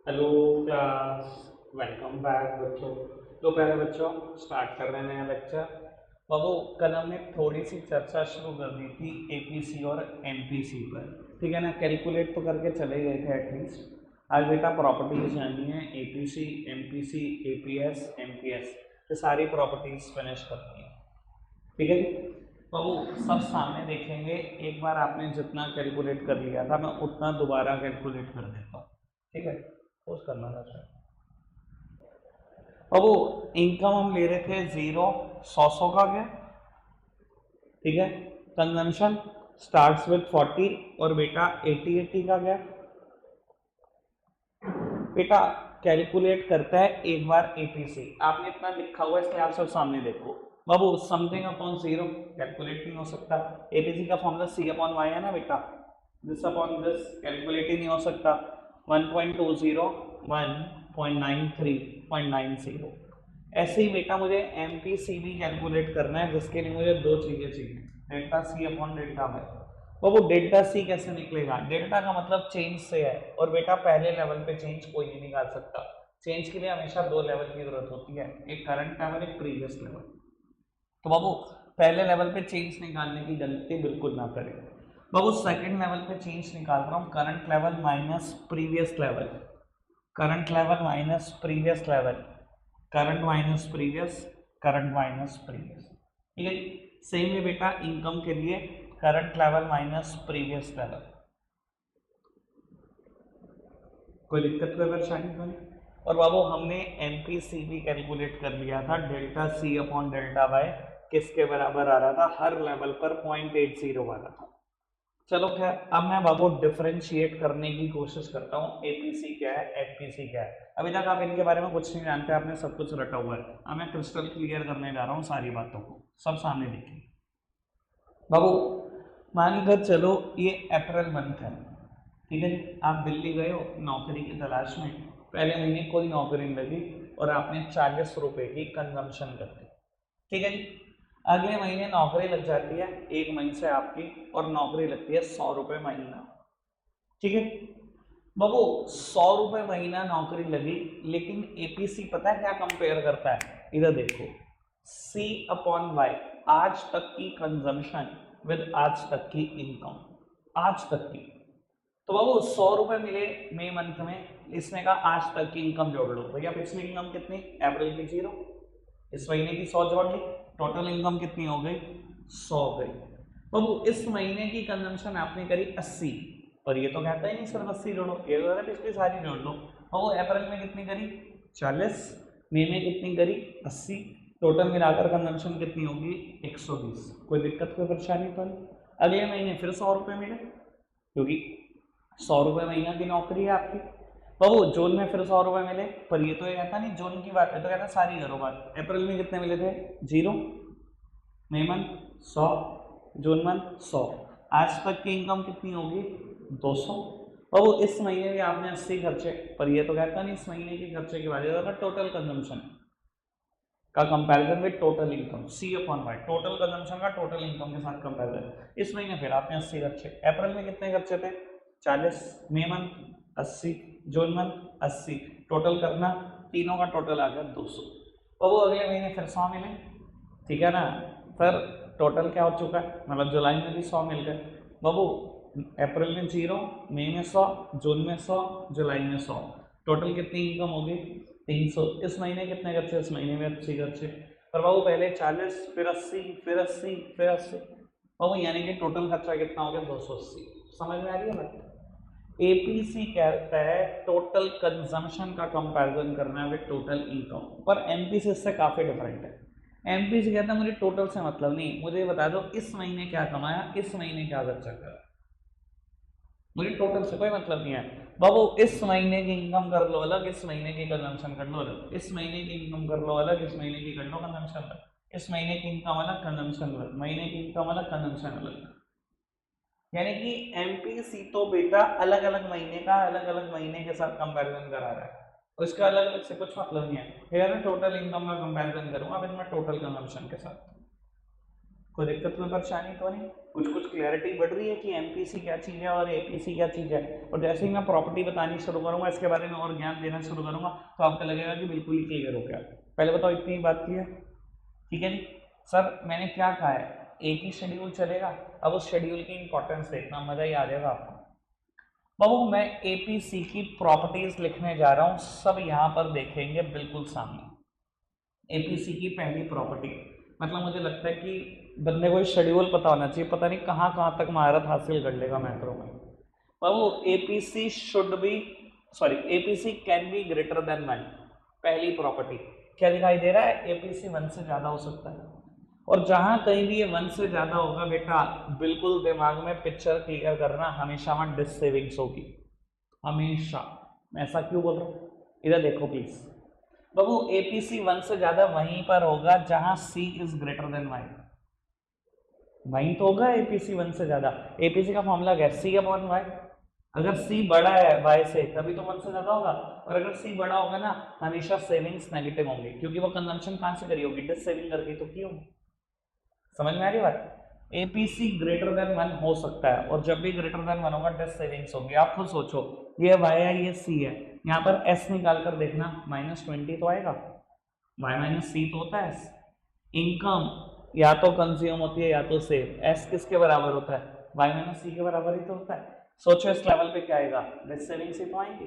Hello class. Welcome back बच्चों। तो पहले बच्चों स्टार्ट कर रहे हैं नया लेक्चर। बाबू कल हमने थोड़ी सी चर्चा शुरू कर दी थी एपीसी और एमपीसी पर। ठीक है ना, कैलकुलेट तो करके चले गए थे एटलीस्ट। आज बेटा प्रॉपर्टीज जाननी है, एपीसी, एमपीसी, एपीएस, एमपीएस, ये सारी प्रॉपर्टीज फिनिश करनी है। ठीक है जी। बाबू सब सामने देखेंगे। एक बार आपने जितना कैलकुलेट कर लिया था मैं उतना दोबारा कैलकुलेट कर देता हूँ। ठीक है, पोस्ट करना था सर। अब वो इनकम हम ले रहे थे जीरो, सौ का गया। ठीक है, कंजम्पशन स्टार्ट्स विद 40 और बेटा 80 का गया। बेटा कैलकुलेट करता है एक बार एपीसी। आपने इतना लिखा हुआ है इसलिए आप सब सामने देखो। बाबू समथिंग अपॉन जीरो कैलकुलेट नहीं हो सकता। एपीसी का फॉर्मूला सी अपॉन वाई है ना बेटा, दिस अपॉन दिस कैलकुलेट ही नहीं हो सकता। 1.20, 1.93, 0.90। ऐसे ही बेटा मुझे एम पी सी भी कैलकुलेट करना है, जिसके लिए मुझे दो चीजें चाहिए, delta C upon delta Y. तो वो डेल्टा सी कैसे निकलेगा? डेल्टा का मतलब चेंज से है, और बेटा पहले लेवल पे चेंज कोई नहीं निकाल सकता। चेंज के लिए हमेशा दो लेवल की जरूरत होती है, एक करंट लेवल, एक प्रीवियस लेवल। तो बाबू पहले लेवल पे चेंज निकालने की गलती बिल्कुल ना करें। बाबू सेकंड लेवल पे चेंज निकाल रहा हूँ, current level minus previous level, current level minus previous level, current minus previous, current minus previous. ठीक है, सेम है बेटा इनकम के लिए, current level minus previous level. कोई दिक्कत कोई परेशानी तो नहीं? और बाबू हमने एमपीसी भी कैलकुलेट कर लिया था, delta C upon delta Y किसके बराबर आ रहा था? हर लेवल पर 0.80 आ रहा था। चलो खैर, अब मैं बाबू डिफरेंशिएट करने की कोशिश करता हूँ, एपीसी क्या है, एफपीसी क्या है। अभी तक आप इनके बारे में कुछ नहीं जानते, आपने सब कुछ रटा हुआ है। अब मैं क्रिस्टल क्लियर करने जा रहा हूँ सारी बातों को, सब सामने देखिए। बाबू मानकर चलो ये अप्रैल मंथ है। ठीक है, आप दिल्ली गए हो नौकरी की तलाश में, पहले महीने कोई नौकरी नहीं लगी और आपने 40 रुपए की कंजम्पशन कर दी। ठीक है जी, अगले महीने नौकरी लग जाती है, एक महीने से आपकी, और नौकरी लगती है 100 रुपये महीना। ठीक है बाबू, 100 रुपये महीना नौकरी लगी, लेकिन एपीसी पता है क्या कंपेयर करता है? इधर देखो, सी अपॉन वाई, आज तक की कंजम्पशन विद आज तक की इनकम, आज तक की। तो बाबू 100 रुपये मिले मई मंथ में, इसमें का आज तक की इनकम जोड़ लो भैया। पिछली इनकम कितनी? अप्रैल की जीरो, इस महीने की 100 जोड़ ली, टोटल इनकम कितनी हो गई? 100 गई। बाबू इस महीने की कंजम्पशन आपने करी 80, और ये तो कहता ही नहीं सिर्फ 80 जोड़ो, ये तो पिछली सारी जोड़ लो। बाबू अप्रैल में कितनी करी? 40, मई में कितनी करी? 80, टोटल मिलाकर कंजम्पशन कितनी होगी? 120। कोई दिक्कत कोई परेशानी तो नहीं? अगले महीने फिर 100 रुपये मिले, क्योंकि 100 रुपये महीना की नौकरी है आपकी। बाबू जून में फिर 100 रुपये मिले, पर ये तो ये कहता नहीं जून की बात है, तो कहता सारी करो बात। अप्रैल में कितने मिले थे? जीरो, मई मंथ 100, जून मंथ 100, आज तक की इनकम कितनी होगी? 200। बाबू इस महीने भी आपने 80 खर्चे, पर ये तो कहता नहीं इस महीने के खर्चे की बात है, टोटल कंजम्पशन का comparison with total income, C upon Y, total consumption का टोटल इनकम के साथ कंपैरिजन। इस महीने फिर आपने 80 खर्चे, अप्रैल में कितने खर्चे थे? 40, मई मंथ 80, जून मंथ 80, टोटल करना, तीनों का टोटल आ गया 200। और वो अगले महीने फिर 100 मिले। ठीक है ना, फिर टोटल क्या हो चुका है? मतलब जुलाई में भी 100 मिल गए। बाबू अप्रैल में जीरो, मई में 100, जून में 100, जुलाई में 100, टोटल कितनी इनकम होगी? 300। इस महीने कितने खर्चे? इस महीने में 80 खर्चे। पर बाबू पहले 40, फिर 80, फिर 80, फिर 80। बाबू यानी कि टोटल खर्चा कितना हो गया? 280। समझ में आ रही है बात? एपीसी कहता है टोटल कंजम्पशन का कंपैरिजन करना है विद टोटल इनकम, पर एमपीसी इससे काफी डिफरेंट है। एमपीसी कहता है मुझे टोटल से मतलब नहीं, मुझे बता दो इस महीने क्या कमाया, इस महीने क्या खर्चा करा, मुझे टोटल से कोई मतलब नहीं है। बाबू इस महीने की इनकम कर लो अलग, इस महीने की कंजम्पशन कर लो अलग, इस महीने की इनकम कर लो अलग, इस महीने की कर लो कंजम्पशन अलग, इस महीने की इनकम अलग, कंजम्पशन अलग, महीने की इनकम अलग, कंजम्पशन अलग। यानी कि एमपीसी तो बेटा अलग अलग महीने का अलग अलग महीने के साथ कंपैरिजन करा रहा है, उसका अलग अलग से कुछ मतलब नहीं है। फिर मैं टोटल इनकम का कंपैरिजन करूंगा फिर मैं टोटल कंजम्पशन के साथ। कोई दिक्कत कोई परेशानी तो नहीं? कुछ कुछ क्लैरिटी बढ़ रही है कि एमपीसी क्या चीज़ है और एपीसी क्या चीज़ है। और जैसे ही मैं प्रॉपर्टी बतानी शुरू करूंगा, इसके बारे में और ज्ञान देना शुरू करूंगा, तो आपको लगेगा कि बिल्कुल ही क्लियर हो गया। पहले बताओ इतनी ही बात की है, ठीक है जी। सर मैंने क्या कहा है, एक ही शेड्यूल चलेगा। अब उस शेड्यूल की इंपॉर्टेंस देखना, मजा ही आ जाएगा आपको। बाबू मैं एपीसी की प्रॉपर्टीज लिखने जा रहा हूँ, सब यहाँ पर देखेंगे बिल्कुल सामने। एपीसी की पहली प्रॉपर्टी, मतलब मुझे लगता है कि बंदे को शेड्यूल पता होना चाहिए, पता नहीं कहाँ कहाँ तक महारत हासिल कर लेगा मैक्रो में। बाबू APC should be, sorry APC can be greater than 1। पहली प्रॉपर्टी क्या दिखाई दे रहा है, एपीसी 1 से ज्यादा हो सकता है। और जहां कहीं भी ये 1 से ज्यादा होगा बेटा, बिल्कुल दिमाग में पिक्चर क्लियर करना, हमेशा वहां डिस सेविंग्स होगी, हमेशा। मैं ऐसा क्यों बोल रहा हूँ, इधर देखो प्लीज। बाबू एपीसी 1 से ज्यादा वहीं पर होगा जहां सी इज ग्रेटर देन वाई। वहीं तो होगा एपीसी 1 से ज्यादा। एपीसी का फॉर्मूला क्या है, सी अपॉन वाई। अगर सी बड़ा है वाई से तभी तो 1 से ज्यादा होगा, और अगर सी बड़ा होगा ना, हमेशा सेविंग्स नेगेटिव होंगे, क्योंकि वो कंजम्पशन कहां से करी होगी, डिस सेविंग करके तो की होगी। समझ में आ रही बात? एपीसी ग्रेटर देन 1 हो सकता है, और जब भी ग्रेटर देन 1 होगा डिस सेविंग्स होगी। आप खुद सोचो, ये वाई है ये सी है, यहाँ पर एस निकाल कर देखना, -20 तो आएगा, वाई माइनस सी तो होता है एस। इनकम या तो कंज्यूम होती है या तो सेव, एस किसके बराबर होता है, वाई माइनस सी के बराबर ही तो होता है। सोचो इस लेवल पे क्या आएगा, डिस सेविंग से तो आएंगे।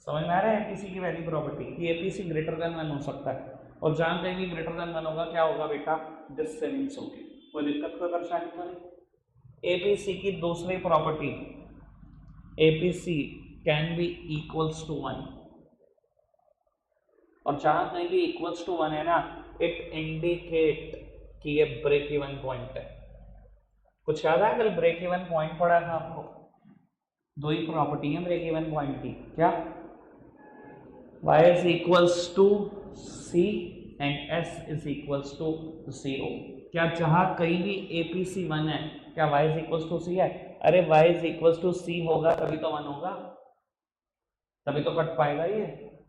समझ में आ रहा है एपीसी की पहली प्रॉपर्टी, कि एपीसी ग्रेटर देन 1 हो सकता है, और जहां कहीं भी ग्रेटर देन 1 होगा क्या होगा बेटा, डिस सेविंग्स होगी। कोई दिक्कत कोई परेशानी तो नहीं? एपीसी की दूसरी property, APC can be equals to 1, और जहां कहीं भी इक्वल्स टू 1 है ना, इट इंडिकेट कि ये ब्रेक इवन पॉइंट है। कुछ याद है, कल ब्रेक इवन पॉइंट पढ़ा था आपको? दो ही प्रॉपर्टी है ब्रेक इवन पॉइंट की, क्या, y is equals to c and s is equals to 0। क्या जहां कहीं भी एपीसी 1 है, क्या y is equals to c है? अरे y is equals to c होगा तभी तो 1 होगा, तभी तो कट पाएगा ये।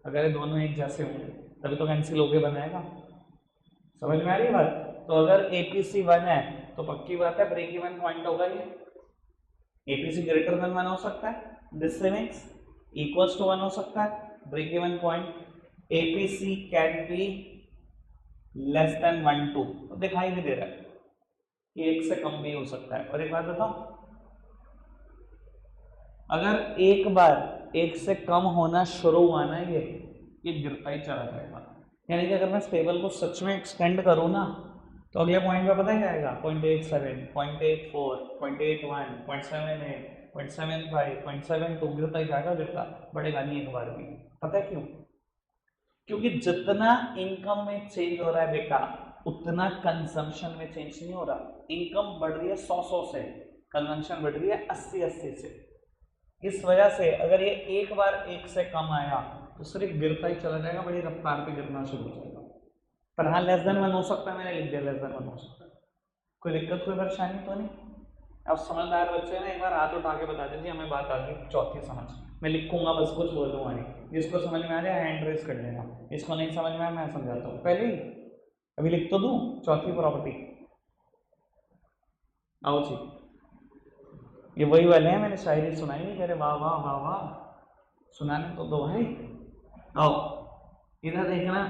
अगर ये दोनों एक जैसे होंगे तभी तो कैंसिल होके बनाएगा। समझ में आ रही है बात? तो अगर एपीसी 1 है तो पक्की बात है ब्रेक इवन पॉइंट होगा ये। एपीसी ग्रेटर देन 1 हो सकता है, दिस मींस इक्वल्स टू 1 हो सकता है, break even point. APC can be less than 1 2, तो दिखाई भी दे रहा है कि एक से कम भी हो सकता है। और एक बात बताओ, अगर एक बार एक से कम होना शुरू हुआ ना, ये गिरता ही चला जाएगा। यानी कि अगर मैं स्टेबल को सच में एक्सटेंड करूँ ना, तो अगले पॉइंट पे पता है क्या आएगा, 0.87, 0.84, 0.81, 0.78, 0.75, 0.72, गिरता ही जाएगा, गिरता बढ़ेगा नहीं एक बार भी। पता है क्यों? क्योंकि जितना इनकम में चेंज हो रहा है बेटा, उतना कंजम्पशन में चेंज नहीं हो रहा। इनकम बढ़ रही है 100 से, कंजम्पशन बढ़ रही है 80 से। इस वजह से अगर ये एक बार एक से कम आया तो सिर्फ गिरता ही चला जाएगा, बड़ी रफ्तार पे गिरना शुरू हो जाएगा। पर हाँ लेस देन 1 हो सकता है, मैंने लिख दिया लेस देन 1 हो सकता है। कोई दिक्कत कोई परेशानी तो नहीं? अब समझदार बच्चे ना एक बार हाथ उठा के बता दीजिए, हमें बात आ गई चौथी समझ। मैं लिखूंगा बस, कुछ बोलूंगा नहीं। जिसको समझ में आ जाए हैंड रेस कर लेना, इसको नहीं समझ में आया मैं समझाता हूँ पहले ही। अभी लिख तो दूँ चौथी प्रॉपर्टी, आओ जी। ये वही वाले हैं, मैंने शायरी सुनाई नहीं, कह रहे वाह वाह वाह वाह, सुनाने तो दो भाई। आओ इधर देखना,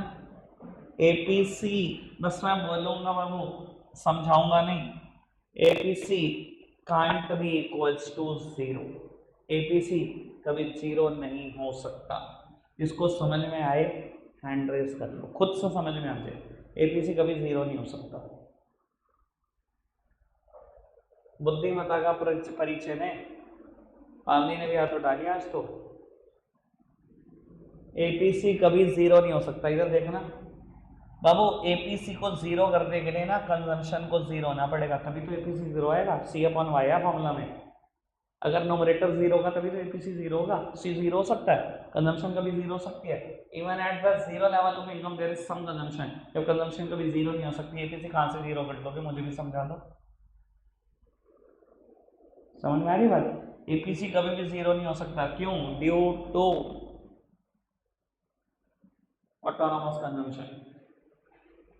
एपीसी, बस मैं बोलूंगा बाबू, समझाऊंगा नहीं। APC can't be equals to 0। APC कभी 0 नहीं हो सकता। इसको समझ में आए हैंड रेस कर लो, खुद से समझ में आ जाए, एपीसी कभी 0 नहीं हो सकता। बुद्धिमत्ता का परिचय ने पावनी ने भी हाथ उठा लिया आज तो। एपीसी कभी 0 नहीं हो सकता। इधर देखना बाबू, एपीसी को 0 करने के लिए ना कंजम्पशन को 0 होना पड़ेगा, तभी तो एपीसी 0 आएगा। सी अपॉन वाई है फॉर्मूला में, अगर नोमरेटर 0 होगा तभी तो एपीसी 0 होगा। सी 0 हो सकता है, कंजम्पशन कभी 0 हो सकती है। Even at the 0 level of income there is some consumption. जब कंजम्पशन कभी 0 नहीं हो सकती, एपीसी कहां से 0 कर दोगे, मुझे भी समझा दो। समझ में आ रही बात? एपीसी कभी भी 0 नहीं हो सकता, क्यों? Due to autonomous consumption.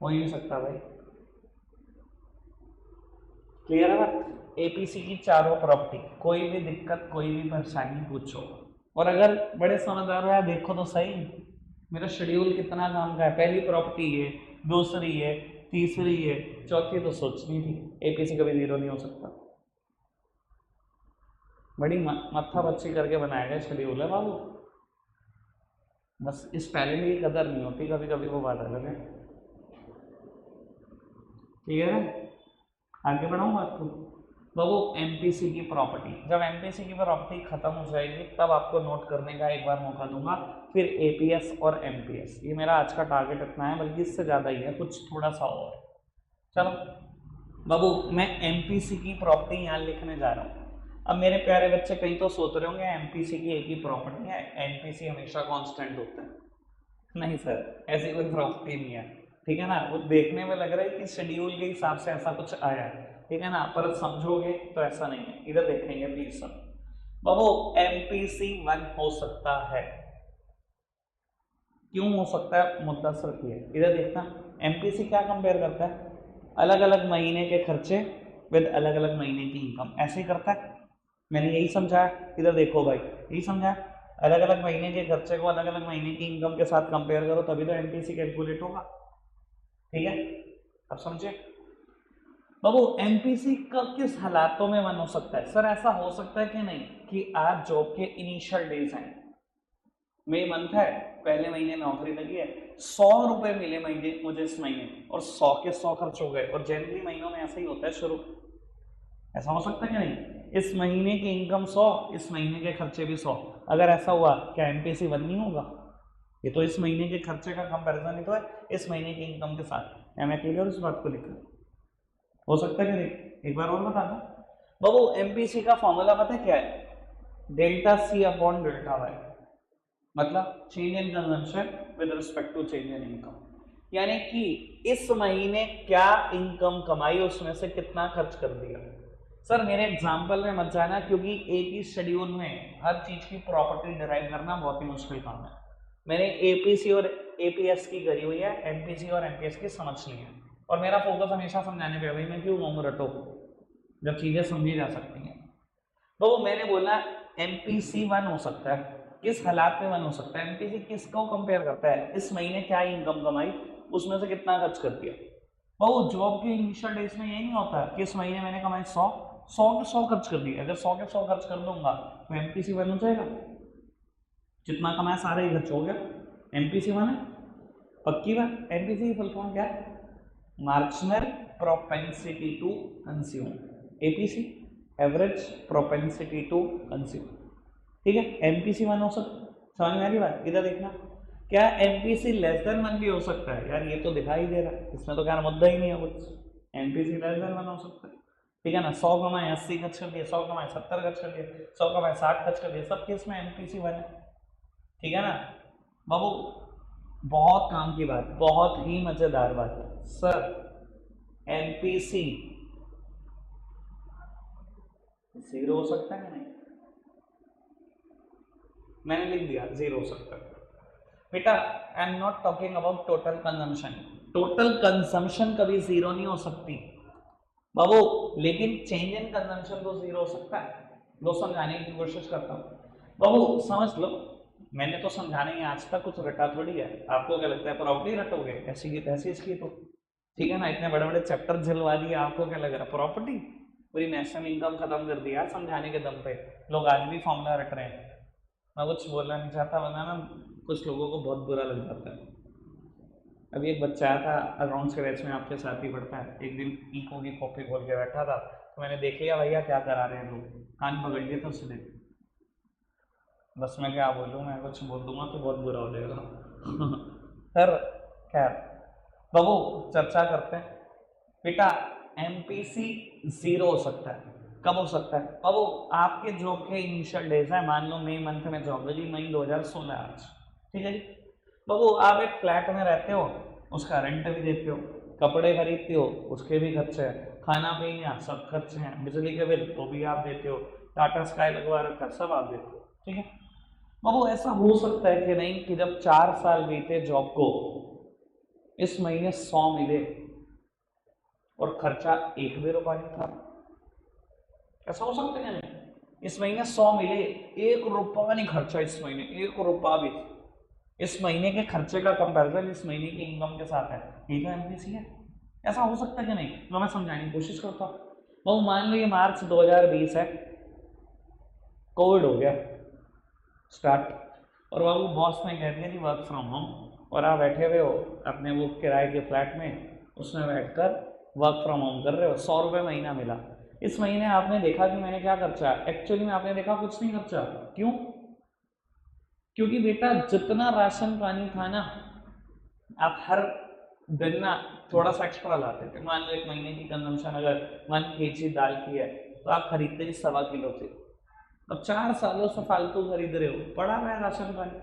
हो ही नहीं सकता भाई। क्लियर है बात। एपीसी की चारों प्रॉपर्टी, कोई भी दिक्कत कोई भी परेशानी पूछो। और अगर बड़े समझदार हो यार, देखो तो सही मेरा शेड्यूल कितना काम का है। पहली प्रॉपर्टी है, दूसरी है, तीसरी है, चौथी तो सोचनी थी। एपीसी कभी जीरो नहीं हो सकता। बड़ी मत्था बच्ची करके बनाया गया शेड्यूल है बाबू। बस इस टैलेंट की कदर नहीं होती, कभी कभी वो बात अलग है। क्लियर है? आगे बढ़ाऊँ बात को। बाबू एमपीसी की प्रॉपर्टी, जब एमपीसी की प्रॉपर्टी खत्म हो जाएगी तब आपको नोट करने का एक बार मौका दूंगा। फिर एपीएस और एमपीएस, ये मेरा आज का टारगेट इतना है, बल्कि इससे ज़्यादा ही है, कुछ थोड़ा सा और। चलो बाबू, मैं एमपीसी की प्रॉपर्टी यहाँ लिखने जा रहा हूँ। अब मेरे प्यारे बच्चे कहीं तो सोच रहे होंगे एमपीसी की एक ही प्रॉपर्टी है, एमपीसी हमेशा कांस्टेंट होता है। नहीं सर, ऐसी कोई प्रॉपर्टी नहीं है। ठीक है ना, वो देखने में लग रहा है कि शेड्यूल के हिसाब से ऐसा कुछ आया है, ठीक है ना, पर समझोगे तो ऐसा नहीं है। इधर देखेंगे प्लीज सब। बाबू एमपीसी 1 हो सकता है। क्यों हो सकता है? मुद्दा सिर्फ ये, इधर देखना। एमपीसी क्या कंपेयर करता है? अलग अलग महीने के खर्चे विद अलग अलग महीने की इनकम, ऐसे ही करता है। मैंने यही समझाया, इधर देखो भाई, यही समझाया। अलग अलग महीने के खर्चे को अलग अलग महीने की इनकम के साथ कंपेयर करो, तभी तो एमपीसी कैलकुलेट होगा। ठीक है, अब समझे बाबू। एमपीसी का किस हालातों में 1 हो सकता है? सर ऐसा हो सकता है कि नहीं कि आज जॉब के इनिशियल डेज हैं, मई मंथ है, पहले महीने नौकरी लगी है, 100 रुपए मिले महीने मुझे इस महीने, और 100 के 100 खर्च हो गए। और जनवरी महीनों में ऐसा ही होता है शुरू। ऐसा हो सकता है कि नहीं? इस महीने की इनकम 100, इस महीने के खर्चे भी 100। अगर ऐसा हुआ, क्या एमपीसी 1 नहीं होगा? ये तो इस महीने के खर्चे का कंपैरिजन ही तो है इस महीने की इनकम के साथ। क्या मैं क्लियर इस बात को लेकर? हो सकता है कि नहीं? एक बार और बता दो बाबू। एमपीसी का फॉर्मूला पता है क्या है? Delta C upon delta Y, मतलब change in consumption with respect to change in income. यानी कि इस महीने क्या इनकम कमाई, उसमें से कितना खर्च कर दिया। सर मेरे एग्जाम्पल में मत जाना, क्योंकि एक ही शेड्यूल में हर चीज की प्रॉपर्टी डिराइव करना बहुत ही मुश्किल काम है। मैंने एपीसी और एपीएस की करी हुई है, एमपीसी और एमपीएस की समझ ली है, और मेरा फोकस हमेशा समझाने पे है। भाई मैं क्यों कहूँ रटो, जब चीजें समझी जा सकती हैं। तो मैंने बोला एमपीसी 1 हो सकता है। किस हालात में 1 हो सकता है? एमपीसी किसको कंपेयर करता है? इस महीने क्या इनकम कमाई, उसमें से कितना खर्च कर दिया। वो जॉब के इनिशियल डेज में यही नहीं होता कि इस महीने मैंने कमाई 100, 100 के 100 खर्च कर दिए। अगर 100 के 100 खर्च कर दूंगा तो एमपीसी 1 हो जाएगा। जितना कमाया सारा ही खर्च हो गया, एमपीसी 1 है पक्की बात। एमपीसी की फुल फॉर्म क्या है? Marginal propensity to consume. APC average propensity to consume. ठीक है, एमपीसी 1 हो सकता है। समझ में आ रही बात? इधर देखना, क्या एमपीसी लेस देन 1 भी हो सकता है? यार ये तो दिखाई दे रहा है, इसमें तो क्या मुद्दा ही नहीं है कुछ। एमपीसी लेस देन 1 हो सकता है, ठीक है ना। 100 कमाए 80 खर्च कर दिए, 100 कमाए 70 खर्च कर दिए, 100 कमाए 60 खर्च कर दिए, सब केस में एमपीसी 1 है। ठीक है ना बाबू, बहुत काम की बात, बहुत ही मजेदार बात है सर। एमपीसी 0 हो सकता है नहीं? मैंने लिख दिया 0 हो सकता है बेटा। I am not talking about total consumption. Total consumption कभी 0 नहीं हो सकती बाबू, लेकिन चेंज इन कंजम्पशन तो 0 हो सकता है। लो समझाने की कोशिश करता हूँ बाबू, समझ लो। मैंने तो समझाने ही आज तक कुछ रटा थोड़ी है। आपको क्या लगता है प्रॉपर्टी रटोगे? ऐसी की तैसी इसकी तो, ठीक है ना। इतने बड़े बड़े चैप्टर झिलवा दिए, आपको क्या लग रहा है प्रॉपर्टी? पूरी नेशनल इनकम खत्म कर दिया समझाने के दम पे। लोग आज भी फॉर्मूला रट रहे हैं। मैं कुछ बोलना नहीं चाहता, वरना ना कुछ लोगों को बहुत बुरा लग जाता है। अभी एक बच्चा आया था अकाउंट्स के बैच में, आपके साथ ही पढ़ता है। एक दिन इको की कॉपी खोल के बैठा था, तो मैंने देख लिया भैया क्या करा रहे हैं लोग, कान पकड़ लिए थे उसने। बस मैं क्या बोलूँ, मैं कुछ बोल दूंगा तो बहुत बुरा हो जाएगा। सर खैर बाबू, चर्चा करते हैं बेटा। एमपीसी 0 हो सकता है। कब हो सकता है बाबू? आपके जॉब के इनिशियल डेज है, मान लो मई मंथ में जॉब लगी, मई 2016 आज, ठीक है जी बाबू। आप एक फ्लैट में रहते हो, उसका रेंट भी देते हो, कपड़े खरीदते हो, उसके भी खर्चे हैं, खाना पीना सब खर्चे हैं, बिजली के बिल वो भी आप देते हो, टाटा स्काई लगवा रखा सब आप देते हो, ठीक है बाबू। ऐसा हो सकता है कि नहीं कि जब 4 साल बीते जॉब को, इस महीने 100 मिले और खर्चा 1 भी रुपया नहीं था, ऐसा हो सकता है नहीं? इस महीने 100 मिले, 1 रुपया नहीं खर्चा इस महीने, 1 रुपया भी। इस महीने के खर्चे का कंपैरिजन इस महीने की इनकम के साथ है, ये तो एमपीसी है। ऐसा हो सकता है कि नहीं? तो मैं समझाने की कोशिश करता हूँ। वो मान लो ये मार्च 2020 है, कोविड हो गया स्टार्ट, और बाबू बॉस ने कह दिया कि वर्क फ्रॉम होम, और आप बैठे हुए हो अपने वो किराए के फ्लैट में, उसमें बैठकर वर्क फ्रॉम होम कर रहे हो, 100 रुपये महीना मिला। इस महीने आपने देखा कि मैंने क्या खर्चा, एक्चुअली में आपने देखा कुछ नहीं खर्चा। क्यों? क्योंकि बेटा जितना राशन पानी था ना, आप हर दिन ना थोड़ा सा एक्स्ट्रा लाते थे। मान लो एक महीने की कंजम्पशन अगर 1 kg दाल की है, तो आप खरीदते ही 1.25 किलो थे। अब 4 सालों से फालतू खरीद रहे हो, पड़ा हुआ है राशन पानी,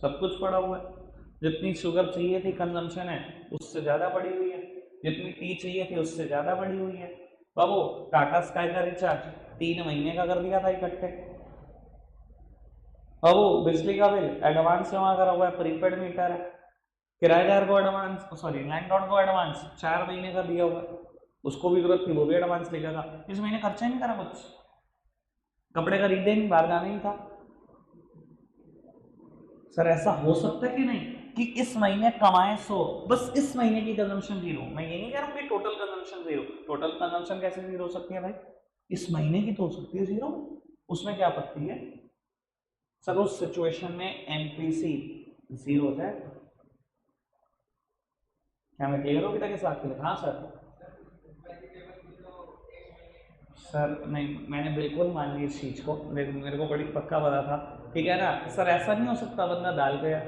सब कुछ पड़ा हुआ है। जितनी शुगर चाहिए थी कंजम्पशन है उससे ज़्यादा बढ़ी हुई है, जितनी टी चाहिए थी उससे ज़्यादा बढ़ी हुई है। बाबू टाटा स्काई का रिचार्ज 3 महीने का कर दिया था इकट्ठे। बाबू बिजली का बिल एडवांस जमा करा हुआ है, प्रीपेड मीटर है। किराएदार को एडवांस, सॉरी लैंडलॉर्ड को एडवांस 4 महीने का दिया हुआ है, उसको भी जरूरत थी, वो भी एडवांस लेगा था। इस महीने खर्चा ही नहीं करा कुछ, कपड़े खरीदे नहीं, बाहर जाना ही था। सर ऐसा हो सकता है कि नहीं कि इस महीने कमाए 100, बस इस महीने की कंजम्पशन 0। मैं ये नहीं कह रहा हूँ कि टोटल कंजम्पशन 0, टोटल कंजम्पशन कैसे 0 हो सकती है भाई? इस महीने की तो हो सकती है 0, उसमें क्या आपत्ति है? सर उस सिचुएशन में एमपीसी 0 हो जाए। क्या मैं क्लियर हो गया कि साथ के? हाँ सर। सर नहीं, मैंने बिल्कुल मान ली इस चीज़ को, मेरे को बड़ी पक्का पता था, ठीक है ना सर। ऐसा नहीं हो सकता बंदा दाल गया,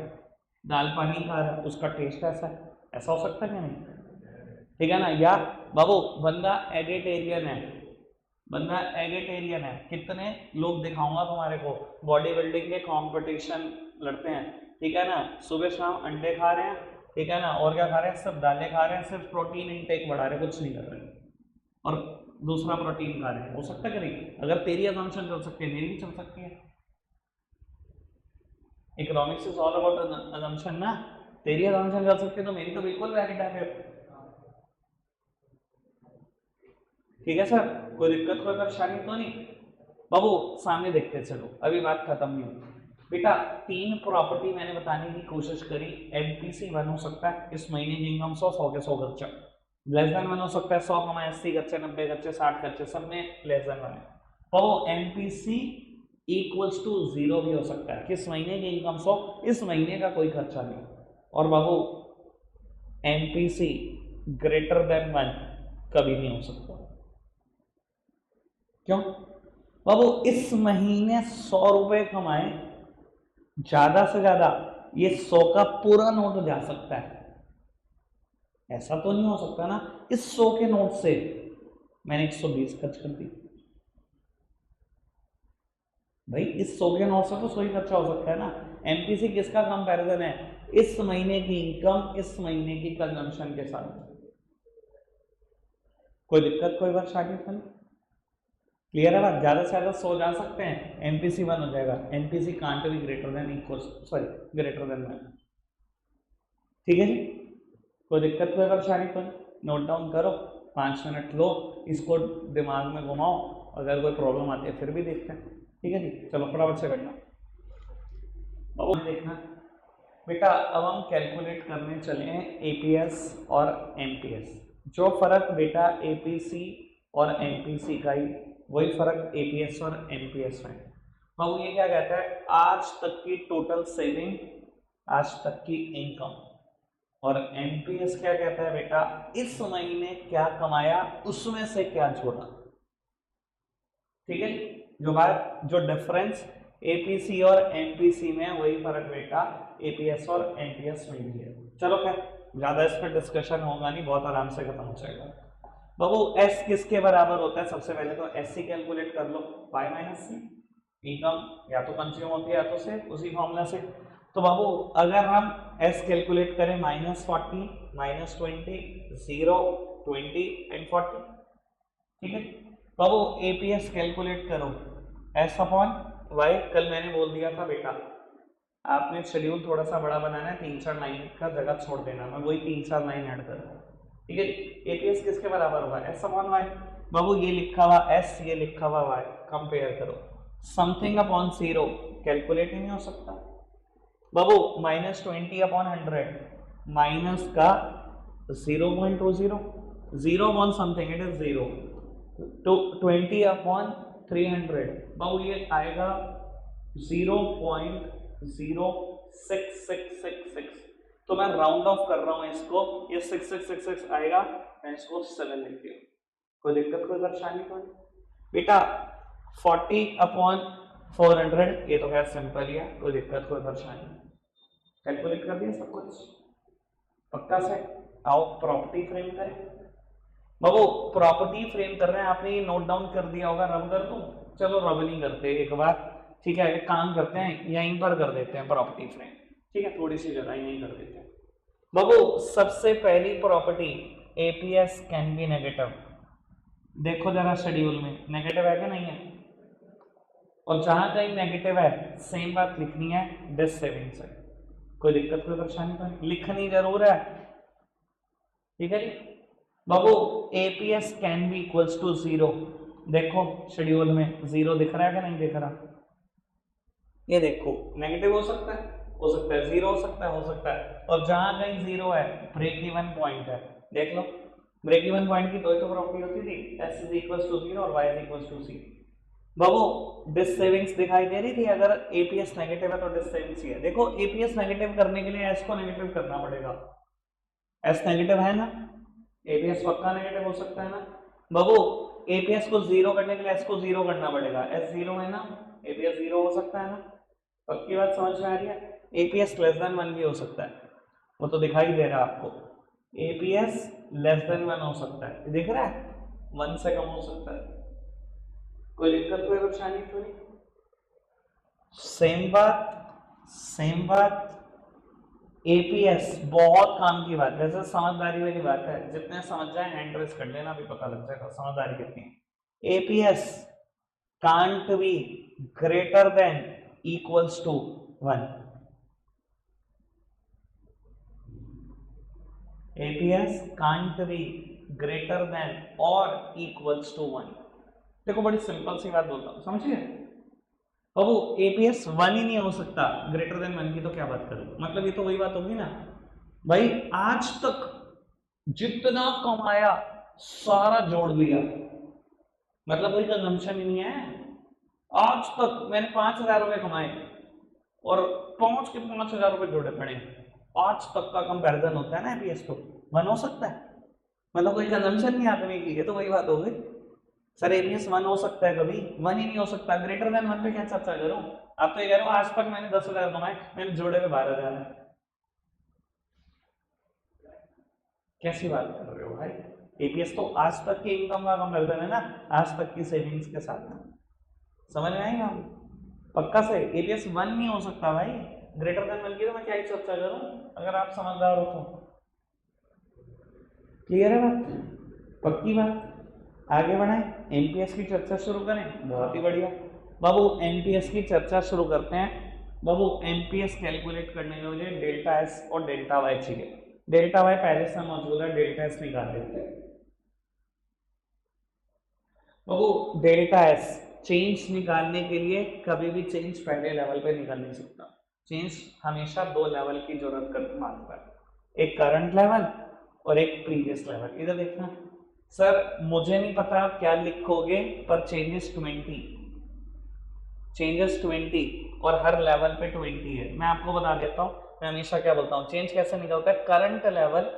दाल पानी खा रहा है, उसका टेस्ट ऐसा है, ऐसा हो सकता है क्या नहीं? ठीक है ना? या बाबू बंदा एडिटेरियन है, बंदा एडिटेरियन है, कितने लोग दिखाऊंगा तुम्हारे को, बॉडी बिल्डिंग के कंपटीशन लड़ते हैं, ठीक है ना, सुबह शाम अंडे खा रहे हैं, ठीक है ना, और क्या खा रहे हैं, सब दालें खा रहे हैं, सिर्फ प्रोटीन इनटेक बढ़ा रहे हैं, कुछ नहीं कर रहे हैं, और दूसरा प्रोटीन खा रहे हैं। हो सकता है कि नहीं? अगर तेरी अजम्पशन चल सकती है, मेरी भी चल सकती है। Economics is all about assumption ना, तेरी अजम्पशन चल सकती है तो मेरी तो बिल्कुल वैलिड है फिर। ठीक है सर, कोई दिक्कत कोई परेशानी तो नहीं? बाबू सामने देखते चलो, अभी बात खत्म नहीं हुई बेटा। 3 प्रॉपर्टी मैंने बताने की कोशिश करी। एमपीसी 1 हो सकता है, इस महीने की इनकम 100 के 100 खर्चा, लेस देन 1 हो सकता है, 100 कमाए 80 खर्चे, 90 खर्चे, 60 खर्चे, सब में लेस देन 1 है। तो एमपीसी इक्वल्स टू 0 भी हो सकता है, किस महीने की इनकम 100, इस महीने का कोई खर्चा नहीं। और बाबू एमपीसी ग्रेटर देन 1 कभी नहीं हो सकता। क्यों? बाबू इस महीने 100 रुपए कमाए, ज्यादा से ज्यादा ये 100 का पूरा नोट जा सकता है, ऐसा तो नहीं हो सकता ना इस 100 के नोट से मैंने 120 खर्च कर दी। भाई इस 100 के नोट से तो 100 ही खर्चा हो सकता है ना। एमपीसी किसका कंपैरिजन है? इस महीने की इनकम इस महीने की कंजम्पशन के साथ। कोई दिक्कत कोई परेशानी तो नहीं? क्लियर है बात? ज्यादा से ज्यादा 100 जा सकते हैं, एमपीसी 1 हो जाएगा। MPC can't be greater than equal, sorry greater than 1। ठीक है जी, कोई दिक्कत कोई परेशानी तो नहीं? नोट डाउन करो, 5 मिनट लो, इसको दिमाग में घुमाओ, अगर कोई प्रॉब्लम आती है फिर भी देखते हैं। ठीक है जी, चलो फटाफट से करना। अब देखना बेटा, अब हम कैलकुलेट करने चले हैं एपीएस और एमपीएस। जो फर्क बेटा एपीसी और एमपीसी का ही, वही फर्क एपीएस और एमपीएस में। बाबू ये क्या कहता है? आज तक की टोटल सेविंग, आज तक की इनकम। और एमपीएस क्या कहता है बेटा? इस महीने क्या कमाया उसमें से क्या जोड़ा। ठीक है, जो बात, जो डिफरेंस एपीसी और एमपीसी में, वही फर्क बेटा एपीएस और एमपीएस में भी है। चलो खैर, ज्यादा इस पर डिस्कशन होगा नहीं, बहुत आराम से खत्म हो जाएगा। बाबू एस किसके बराबर होता है? सबसे पहले तो एस सी कैलकुलेट कर लो, वाई माइनस सी। इनकम या तो कंज्यूम होती है या तो से, उसी फॉर्मूला से। तो बाबू अगर हम एस कैलकुलेट करें, -40, -20, 0, 20 एंड 40, ठीक है। बाबू एपीएस कैलकुलेट करो, एस अपॉन वाई। कल मैंने बोल दिया था बेटा, आपने शेड्यूल थोड़ा सा बड़ा बनाना है, 3-4 लाइन का जगह छोड़ देना, मैं वही 3-4 लाइन ऐड कर रहा हूँ। ठीक है, एपीएस किसके बराबर होगा? S upon Y. बाबू ये लिखा हुआ एस, ये लिखा हुआ वाई, कंपेयर करो। समथिंग अपॉन 0 कैलकुलेट ही नहीं हो सकता बाबू। -20/100 माइनस का 0.20, 0 अपॉन समथिंग इट इज 0, तो 20/300 बाबू ये आएगा 0.06666। तो मैं राउंड ऑफ कर रहा हूं इसको, ये 6666 आएगा, मैं इसको 7 लिख दिया। कोई दिक्कत कोई परेशानी तो नहीं बेटा। 40/400 ये तो खैर सिंपल ही है, कोई दिक्कत कोई परेशानी नहीं, कैलकुलेट कर दिया सब कुछ पक्का से। आओ प्रॉपर्टी फ्रेम करें बाबू। प्रॉपर्टी फ्रेम कर रहे हैं, आपने ये नोट डाउन कर दिया होगा, रब कर दूं? चलो रब नहीं करते एक बार, ठीक है, एक काम करते हैं यहीं पर कर देते हैं प्रॉपर्टी फ्रेम, ठीक है, थोड़ी सी जगह यहीं कर देते हैं बाबू। सबसे पहली property APS can B negative. देखो जरा शेड्यूल में नेगेटिव है कि नहीं है, और जहां कहीं नेगेटिव है सेम बात लिखनी है दिस सेविंग्स है। कोई दिक्कत कोई परेशानी तो नहीं, लिखनी जरूर है, ठीक है जी बाबू। APS can be equals to 0। देखो शेड्यूल में 0 दिख रहा है कि नहीं दिख रहा, ये देखो नेगेटिव हो सकता है, हो सकता है 0 हो सकता है, हो सकता है, और जहां कहीं 0 है ब्रेक इवन पॉइंट है। देख लो ब्रेक इवन पॉइंट की दो ही तो प्रॉपर्टी होती थी, s इज इक्वल्स टू 0 और y is equals to c। बाबू डिस सेविंग्स दिखाई दे रही थी, अगर एपीएस नेगेटिव है तो डिस सेविंग्स ही है। देखो एपीएस नेगेटिव करने के लिए s को नेगेटिव करना पड़ेगा, s नेगेटिव है ना, एपीएस पक्का नेगेटिव हो सकता है ना बाबू। एपीएस को 0 करने के लिए s को 0 करना पड़ेगा, s 0 है ना, एपीएस 0 हो सकता है ना, पक्की बात समझ में आ रही है। एपीएस लेस देन 1 भी हो सकता है, वो तो दिखाई दे रहा है आपको, एपीएस लेस देन 1 हो सकता है, दिख रहा है, 1 से कम हो सकता है, कोई दिक्कत कोई परेशानी तो नहीं। सेम बात एपीएस बहुत काम की बात है, वैसे समझदारी वाली बात है, जितने समझ जाए हैंड रेस कर लेना, भी पता लग जाएगा समझदारी कितनी है। APS can't be greater than equals to 1। APS can't be greater than और इक्वल्स टू 1। देखो बड़ी सिंपल सी बात बोलता हूं, समझिए बाबू। एपीएस 1 ही नहीं हो सकता, ग्रेटर देन 1 की तो क्या बात करूं, मतलब ये तो वही बात होगी ना भाई, आज तक जितना कमाया सारा जोड़ दिया, मतलब कोई कंजम्पशन ही नहीं है। आज तक मैंने 5,000 रुपए कमाए और 5 के 5,000 रुपए जोड़े पड़े, आज तक का कंपैरिजन होता है ना एपीएस तो 1 हो सकता है, मतलब कोई कंजम्पशन नहीं आदमी की है, तो वही बात हो गई। सर एपीएस 1 हो सकता है, कभी 1 ही नहीं हो सकता, ग्रेटर देन 1 पे क्या चर्चा करूं। आप तो ये कह रहे हो आज तक मैंने 10,000 कमाए, मैंने जोड़े में 12,000 है, कैसी बात कर रहे हो भाई। एपीएस तो आज तक की इनकम का कंपैरिजन है ना, आज तक की सेविंग्स के साथ, समझ में आएगा पक्का से। एपीएस 1 नहीं हो सकता भाई, ग्रेटर देन 1 की तो मैं क्या ही चर्चा करूं, अगर आप समझदार हो तो। क्लियर है बात, पक्की बात। आगे बढ़ाएं, एनपीएस की चर्चा शुरू करें, बहुत ही बढ़िया बाबू। एनपीएस की चर्चा शुरू करते हैं बाबू। एनपीएस कैलकुलेट करने के लिए डेल्टा एस और डेल्टा वाई चाहिए, डेल्टा वाई पहले से मौजूद है, डेल्टा एस निकाल लेते हैं बाबू। डेल्टा एस चेंज निकालने के लिए कभी भी चेंज पहले लेवल पे निकल नहीं सकता, चेंज हमेशा 2 लेवल की जरूरत कर मांगता है, एक करंट लेवल और एक प्रीवियस लेवल। इधर देखना सर, मुझे नहीं पता आप क्या लिखोगे, पर चेंजेस 20 और हर लेवल पे 20 है। मैं आपको बता देता हूं, मैं हमेशा क्या बोलता हूं, चेंज कैसे निकलता है, current level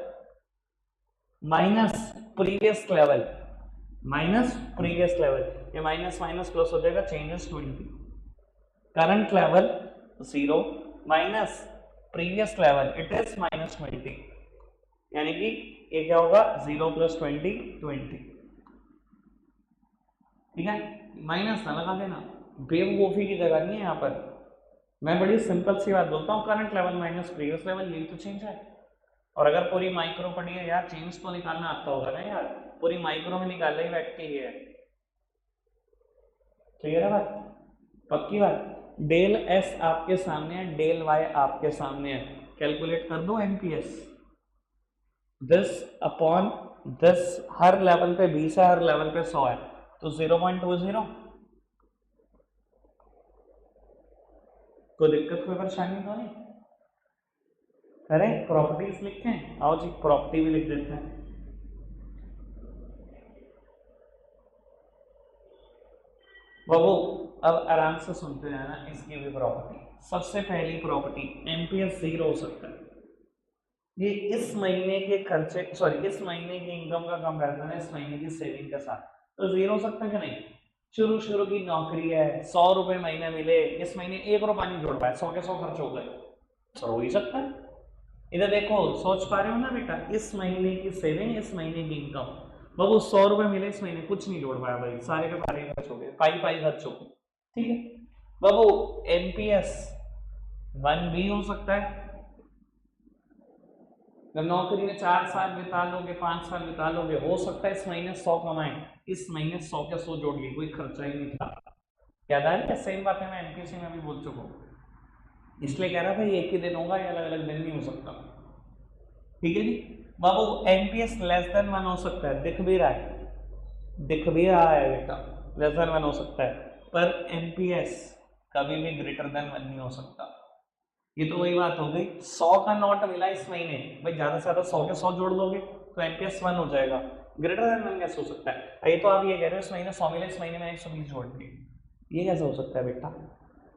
minus previous level, ये माइनस माइनस प्लस हो जाएगा, changes 20। Current level 0 minus previous level it is -20, यानी कि ये क्या होगा 0 + 20, ठीक है, माइनस ना लगा देना, बेवकूफी की जगह नहीं है यहाँ पर। मैं बड़ी सिंपल सी बात बोलता हूँ, current level minus previous level, यही तो चेंज है। और अगर पूरी माइक्रो पढ़ी है यार, चेंज तो निकालना आता होगा ना यार, पूरी माइक्रो में निकाल ही बैठ के है। क्लियर है बात, पक्की बात। डेल एस आपके सामने है, डेल वाई आपके सामने है, कैलकुलेट कर दो NPS. This upon 10 her level पे 20 है, हर लेवल पे 100 है, तो 0.20। कोई दिक्कत, कोई परेशानी तो नहीं? करें प्रॉपर्टीज लिखें, आओ जी प्रॉपर्टी भी लिख देते हैं। बाबू अब आराम से सुनते जाना इसकी भी प्रॉपर्टी। सबसे पहली प्रॉपर्टी एमपीएस 0 हो सकता है। ये इस महीने के खर्चे, सॉरी इस महीने की इनकम का कंपैरिजन है इस महीने की सेविंग के साथ, तो 0 हो सकता है कि नहीं? शुरू की नौकरी है, 100 रुपए महीने मिले, इस महीने 1 रुपया नहीं जोड़ पाए, 100 के 100 खर्च हो गए, तो हो ही सकता है। इधर देखो, सोच पा रहे हो ना बेटा, इस महीने की सेविंग, इस महीने की इनकम, बाबू 100 रुपए मिले इस महीने, कुछ नहीं जोड़ पाया भाई, सारे के सारे खर्च हो गए, पाई पाई खर्च हो गए, ठीक है बाबू। एमपीएस 1 भी हो सकता है। जब नौकरी में 4 साल बिता लोगे, 5 साल बिता लोगे, हो सकता है इस महीने 100 कमाए, इस महीने 100 के 100 जोड़ लिए, कोई खर्चा ही नहीं था। याद आ रहा है? सेम बातें मैं एमपीएससी में भी बोल चुका हूँ, इसलिए कह रहा था ये एक ही दिन होगा, या अलग अलग दिन नहीं हो सकता, ठीक है जी। बाबू एमपीएस लेस देन 1 हो सकता है, दिख भी रहा है, दिख भी रहा है बेटा, लेस देन 1 हो सकता है, पर एमपीएस कभी भी ग्रेटर देन 1 नहीं हो सकता। ये तो वही बात हो गई, 100 का नोट मिला इस महीने, भाई ज्यादा से ज्यादा 100 के 100 जोड़ लोगे तो एमपीएस 1 हो जाएगा, ग्रेटर देन 1 कैसे हो सकता है? ये तो आप ये कह रहे हो इस महीने 100 मिले, इस महीने में 120 जोड़ दिए, ये कैसे हो सकता है बेटा?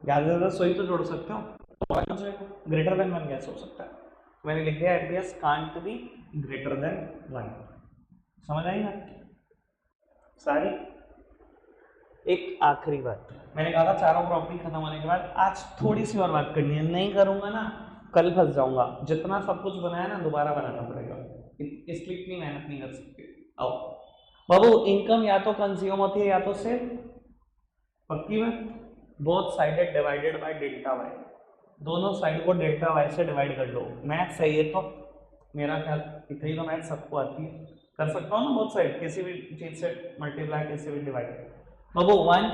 ज्यादा से ज्यादा 100 ही तो जोड़ सकते हो, ग्रेटर देन 1 कैसे हो सकता है? मैंने लिख दिया MPS can't be greater than 1। समझ आई ना सारी? एक आखिरी बात, मैंने कहा था चारों प्रॉपर्टी खत्म होने के बाद आज थोड़ी सी और बात करनी है, नहीं करूंगा ना कल फंस जाऊंगा, जितना सब कुछ बनाया ना दोबारा बनाना पड़ेगा, इसलिए इतनी मेहनत नहीं कर सकते। आओ बाबू, इनकम या तो कंज्यूम होती है या तो सेव, पक्की बात। Both sided divided by delta Y, दोनों साइड को डेल्टा वाई से डिवाइड कर लो। मैथ सही है तो मेरा ख्याल इतनी तो मैथ सबको आती है, कर सकता हूँ ना बोथ साइड, किसी भी चीज से मल्टीप्लाई, किसी भी डिवाइड। बाबू 1,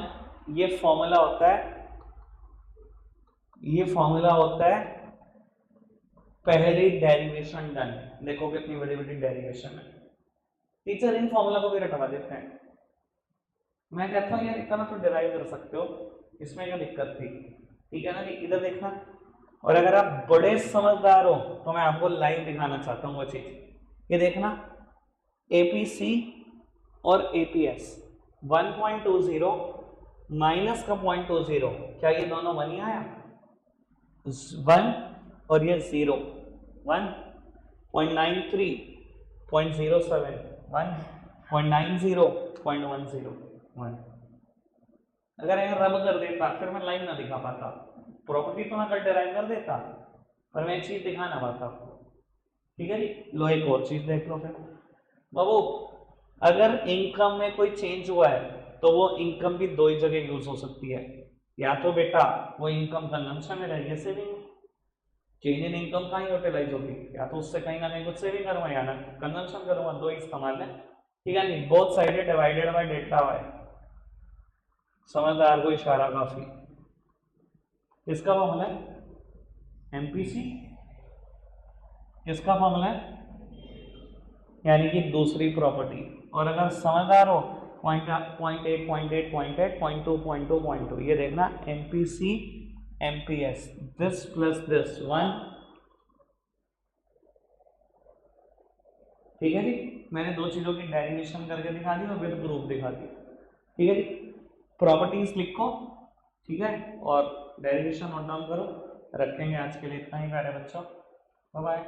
ये फॉर्मूला होता है, ये फॉर्मूला होता है पहली डेरिवेशन डन, देखो कितनी बड़ी बड़ी डेरिवेशन है। टीचर इन फॉर्मूला को भी रटवा देते हैं, मैं कहता हूँ यार इतना तो डिराइव कर सकते हो, इसमें क्या दिक्कत थी? ठीक है ना जी, इधर देखना, और अगर आप बड़े समझदार हो तो मैं आपको लाइव दिखाना चाहता हूँ वो चीज, ये देखना एपीसी और एपीएस 1.20 माइनस का 0.20, क्या ये दोनों 1 ही आया? 1 और ये 0, 1.93, 0.07, 1.90, 0.101। अगर यहाँ रब कर देता फिर मैं लाइन ना दिखा पाता, प्रॉपर्टी तो मैं कल डिराइव कर देता, पर मैं एक चीज दिखा ना पाता आपको, ठीक है जी। लो एक और चीज देख लो फिर बाबू, अगर इनकम में कोई चेंज हुआ है तो वो इनकम भी दो ही जगह यूज हो सकती है, या तो बेटा वो इनकम कंजम्पशन में रहेगी, सेविंग, चेंज इन इनकम कहाँ यूटिलाइज होगी, या तो उससे कहीं ना कहीं कुछ सेविंग करूंगा या ना कंजम्पशन करूंगा, दो ही इस्तेमाल है, ठीक है नहीं। Both sided divided by delta Y, समझदार को इशारा काफी। इसका फॉर्मूला है एमपीसी, इसका फॉर्मूला है यानी कि दूसरी प्रॉपर्टी, और अगर समझदार हो 0.8, 0.8, 0.2, 0.2, 0.2, ये देखना MPC MPS, this plus this 1, ठीक है जी। मैंने दो चीजों की डेरिवेशन करके दिखा दी और विद प्रूफ दिखा दी, ठीक है जी। प्रॉपर्टीज लिखो, ठीक है, और डेरिवेशन नोट डाउन करो। रखेंगे आज के लिए इतना ही प्यारे बच्चों, बाय बाय।